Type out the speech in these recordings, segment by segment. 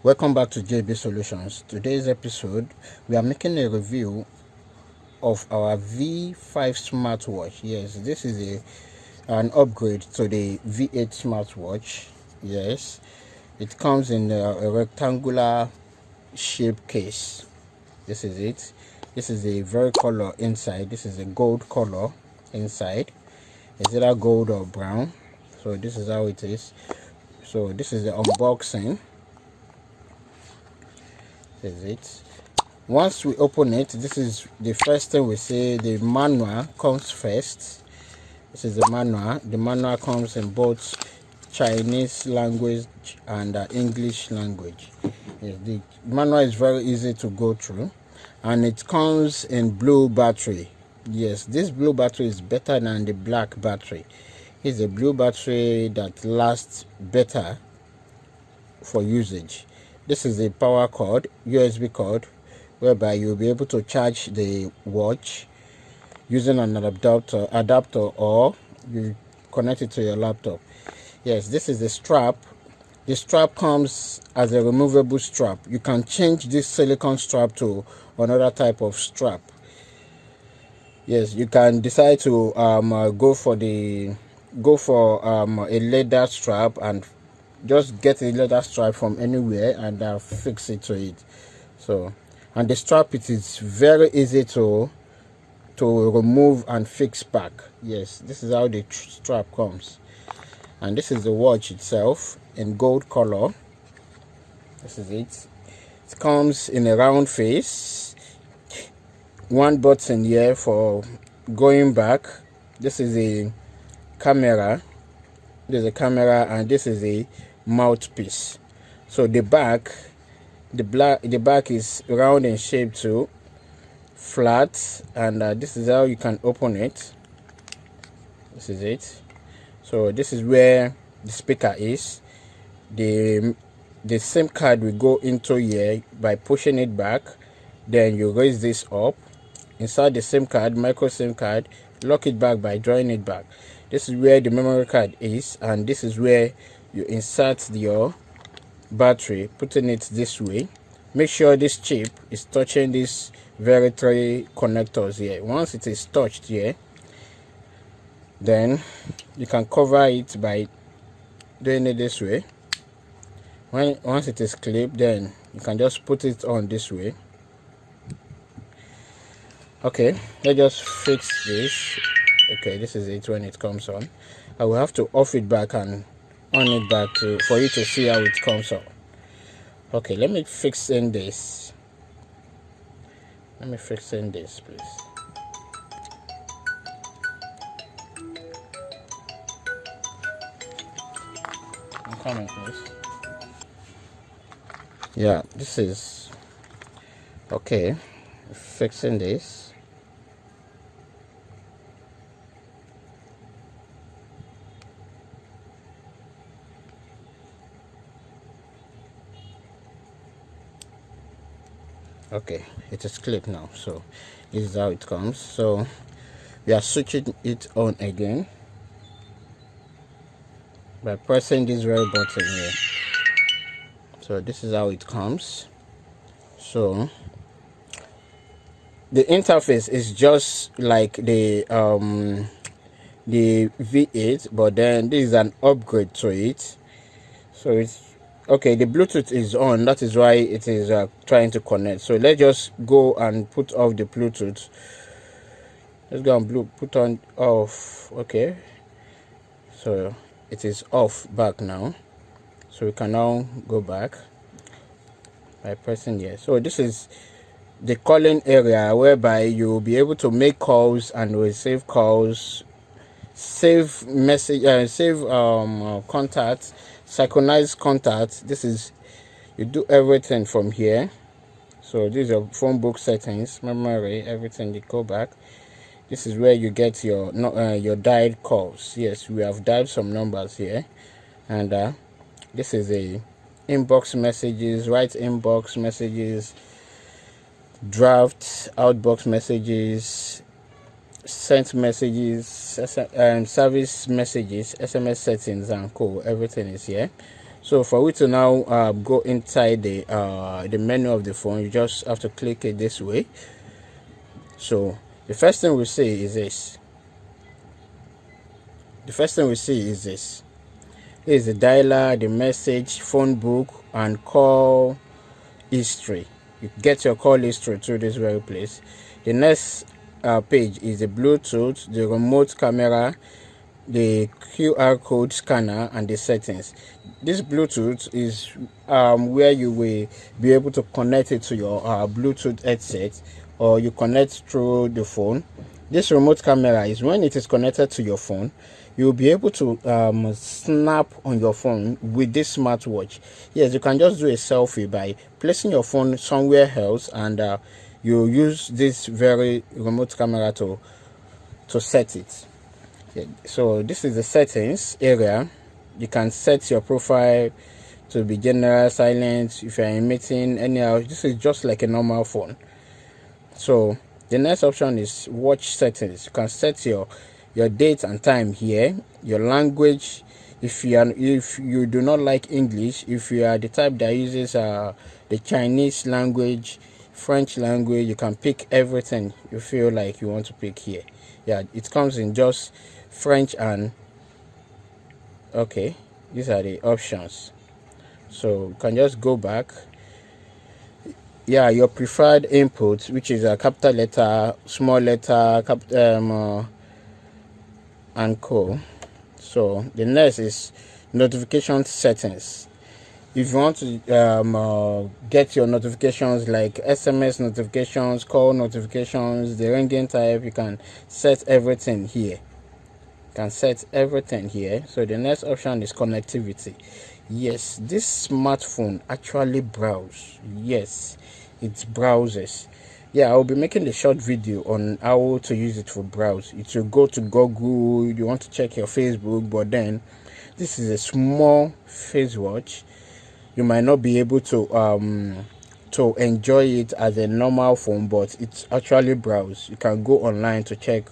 Welcome back to JB Solutions. Today's episode, we are making a review of our V5 smartwatch. Yes, this is an upgrade to the V8 smartwatch. Yes, it comes in a rectangular shape case. This is it. This is a very color inside. This is a gold color inside. It's either gold or brown. So this is how it is. So this is the unboxing. This is it. Once we open it, this is the first thing we see. The manual comes first. This is the manual. The manual comes in both Chinese language and English language. Yes, the manual is very easy to go through, and it comes in blue battery. Yes, this blue battery is better than the black battery. It's a blue battery that lasts better for usage. This is a power cord, USB cord, whereby you'll be able to charge the watch using an adapter, or you connect it to your laptop. Yes, this is the strap. The strap comes as a removable strap. You can change this silicone strap to another type of strap. Yes, you can decide to go for a leather strap, and just get a leather strap from anywhere and fix it to it. So, and the strap, it is very easy to remove and fix back. Yes, this is how the strap comes. And this is the watch itself in gold color. This is it. It comes in a round face. One button here for going back. This is a camera. There's a camera, and this is a mouthpiece. So the back is round in shape too, flat, and this is how you can open it. This is it. So this is where the speaker is. The SIM card will go into here by pushing it back. Then you raise this up. Inside the SIM card, micro SIM card, lock it back by drawing it back. This is where the memory card is, and this is where you insert your battery, putting it this way. Make sure this chip is touching these very three connectors here. Once it is touched here, then you can cover it by doing it this way. Once it is clipped, then you can just put it on this way. Okay, let's just fix this. Okay, this is it when it comes on. I will have to off it back and on it back for you to see how it comes on. Okay, let me fix in this. Let me fix in this, please. I'm coming, please. Yeah, this is okay. Fixing this. Okay, it is clipped now, so this is how it comes. So we are switching it on again by pressing this very button here. So this is how it comes. So the interface is just like the V8, but then this is an upgrade to it. So it's okay. The Bluetooth is on, that is why it is trying to connect. So let's just go and put off the Bluetooth. Let's go and put on off. Okay, so it is off back now, so we can now go back by pressing here. So this is the calling area, whereby you will be able to make calls and receive calls, save message, save contacts, synchronize contacts. This is, you do everything from here. So these are phone book settings, memory, everything. You go back. This is where you get your dialed calls. Yes, we have dialed some numbers here, and this is a inbox messages, right inbox messages, draft, outbox messages, sent messages, service messages, SMS settings and co. Everything is here. So for we to now go inside the menu of the phone, you just have to click it this way. So the first thing we see is this. This is the dialer, the message, phone book, and call history. You get your call history through this very place. The next page is the Bluetooth, the remote camera, the QR code scanner, and the settings. This Bluetooth is where you will be able to connect it to your Bluetooth headset, or you connect through the phone. This remote camera is when it is connected to your phone, you'll be able to snap on your phone with this smartwatch. Yes, you can just do a selfie by placing your phone somewhere else, and you use this very remote camera to set it. Yeah, so this is the settings area. You can set your profile to be general, silent, if you're emitting anyhow. This is just like a normal phone. So the next option is watch settings. You can set your date and time here, your language. If you do not like English, if you are the type that uses the Chinese language, French language, you can pick everything you feel like you want to pick here. Yeah, it comes in just French and okay, these are the options. So you can just go back. Yeah, your preferred input, which is a capital letter, small letter, and co. So the next is notification settings. If you want to get your notifications like SMS notifications, call notifications, the ringing type, you can set everything here. So the next option is connectivity. Yes, this smartphone actually browses. Yes, it browses. Yeah, I'll be making a short video on how to use it for browse. It will go to Google, you want to check your Facebook, but then this is a small face watch. You might not be able to enjoy it as a normal phone, but it's actually browse. You can go online to check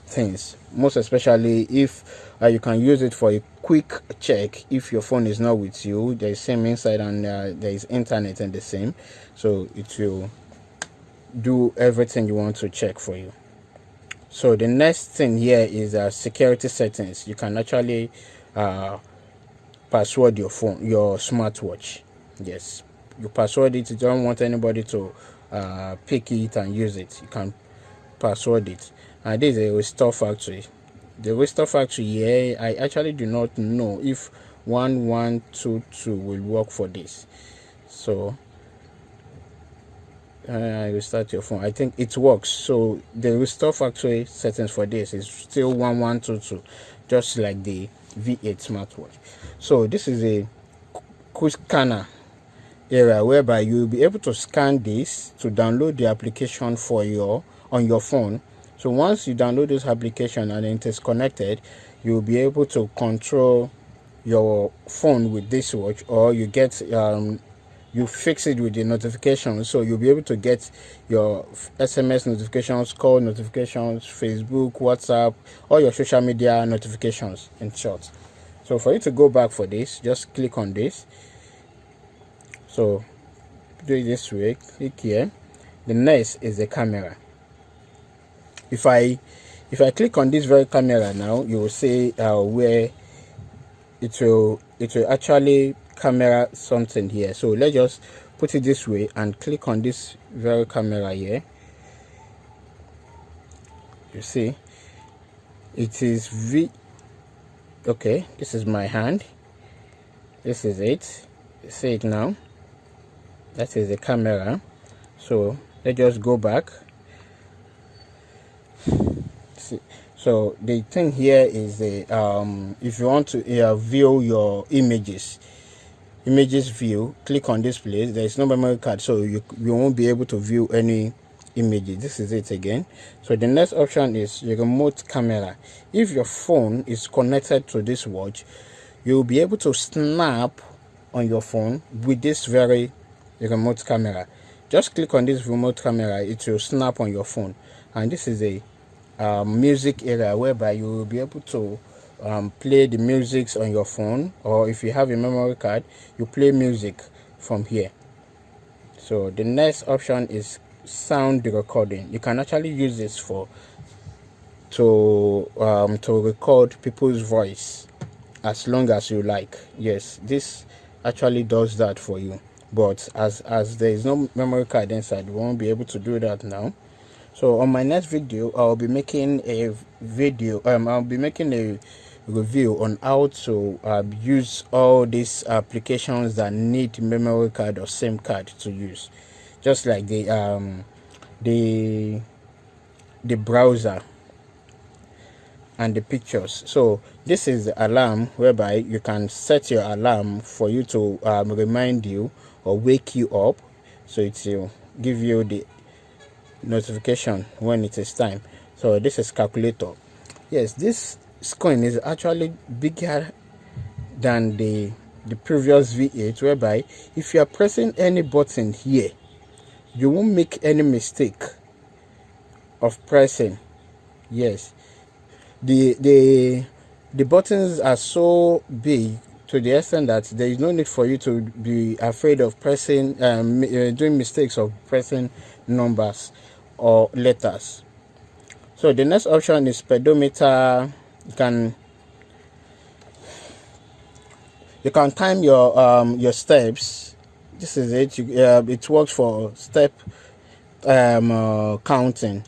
things, most especially if you can use it for a quick check. If your phone is not with you, there is same inside, and there is internet and the same, so it will do everything you want to check for you. So the next thing here is security settings. You can actually password your phone, your smartwatch. Yes, you password it. You don't want anybody to pick it and use it. You can password it. And this is a restore factory. The restore factory here, I actually do not know if 1122 will work for this. So restart your phone. I think it works. So the restore factory settings for this is still 1122, just like the V8 smartwatch. So this is a quick scanner area whereby you will be able to scan this to download the application on your phone. So once you download this application and it is connected, you will be able to control your phone with this watch, or you get you fix it with the notifications. So you'll be able to get your SMS notifications, call notifications, Facebook, WhatsApp, all your social media notifications, in short. So for you to go back for this, just click on this. So do it this way, click here. The next is the camera. If I click on this very camera now, you will see where it will actually camera something here. So let's just put it this way and click on this very camera here. You see it is okay, this is my hand, this is it. You see it now, that is the camera. So let's just go back. See, so the thing here is the if you want to view your images view, click on this place. There is no memory card, so you won't be able to view any images. This is it again. So the next option is your remote camera. If your phone is connected to this watch, you'll be able to snap on your phone with this very remote camera. Just click on this remote camera, it will snap on your phone. And this is a music area whereby you will be able to play the music on your phone, or if you have a memory card, you play music from here. So the next option is sound recording. You can actually use this to record people's voice as long as you like. Yes, this actually does that for you, but as there is no memory card inside, you won't be able to do that now. So on my next video, I'll be making a review on how to use all these applications that need memory card or SIM card to use, just like the browser and the pictures. So this is the alarm, whereby you can set your alarm for you to remind you or wake you up, so it will give you the notification when it is time. So this is calculator. Yes, this screen is actually bigger than the previous V8, whereby if you are pressing any button here, you won't make any mistake of pressing. Yes, the buttons are so big to the extent that there is no need for you to be afraid of pressing doing mistakes of pressing numbers or letters. So the next option is pedometer. You can time your steps. This is it. It works for step counting.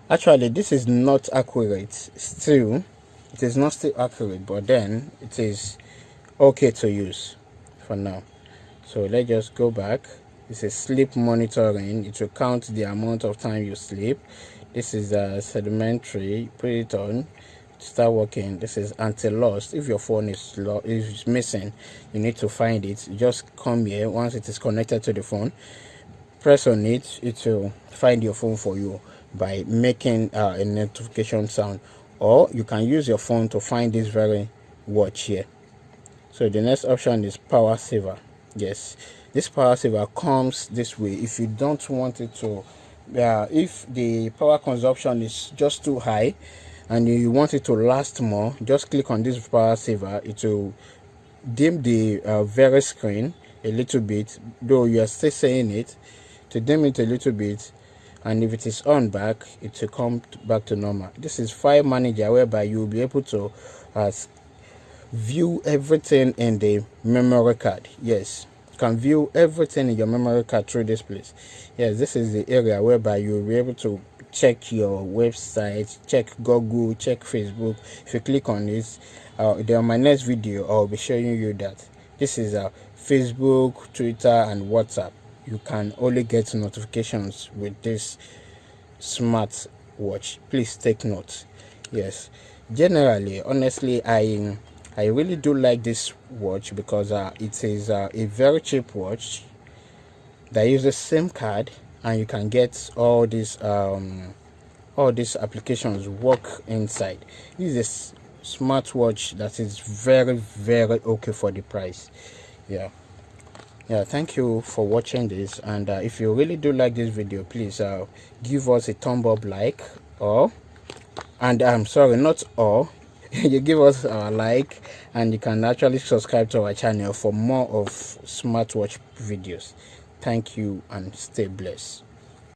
Actually, this is not accurate. Still, it is not still accurate, but then it is okay to use for now. So let's just go back. This is sleep monitoring. It will count the amount of time you sleep. This is sedimentary. Put it on, start working. This is anti-lost. If your phone is missing, you need to find it. You just come here. Once it is connected to the phone, press on it. It will find your phone for you by making a notification sound, or you can use your phone to find this very watch here. So the next option is power saver. Yes, this power saver comes this way. If you don't want it to if the power consumption is just too high and you want it to last more, just click on this power saver. It will dim the very screen a little bit, though you are still saying it, to dim it a little bit, and if it is on back, it will come back to normal. This is file manager, whereby you will be able to view everything in the memory card. Yes, you can view everything in your memory card through this place. Yes, this is the area whereby you will be able to check your website, check Google, check Facebook. If you click on this, then on my next video I'll be showing you that. This is Facebook, Twitter and WhatsApp. You can only get notifications with this smart watch. Please take note. Yes, generally, honestly, I really do like this watch because it is a very cheap watch that uses SIM card, and you can get all these applications work inside. This is a smartwatch that is very, very okay for the price. Yeah, thank you for watching this, and if you really do like this video, please give us a thumb up, like, I'm sorry, not all. You give us a like, and you can actually subscribe to our channel for more of smartwatch videos. Thank you and stay blessed.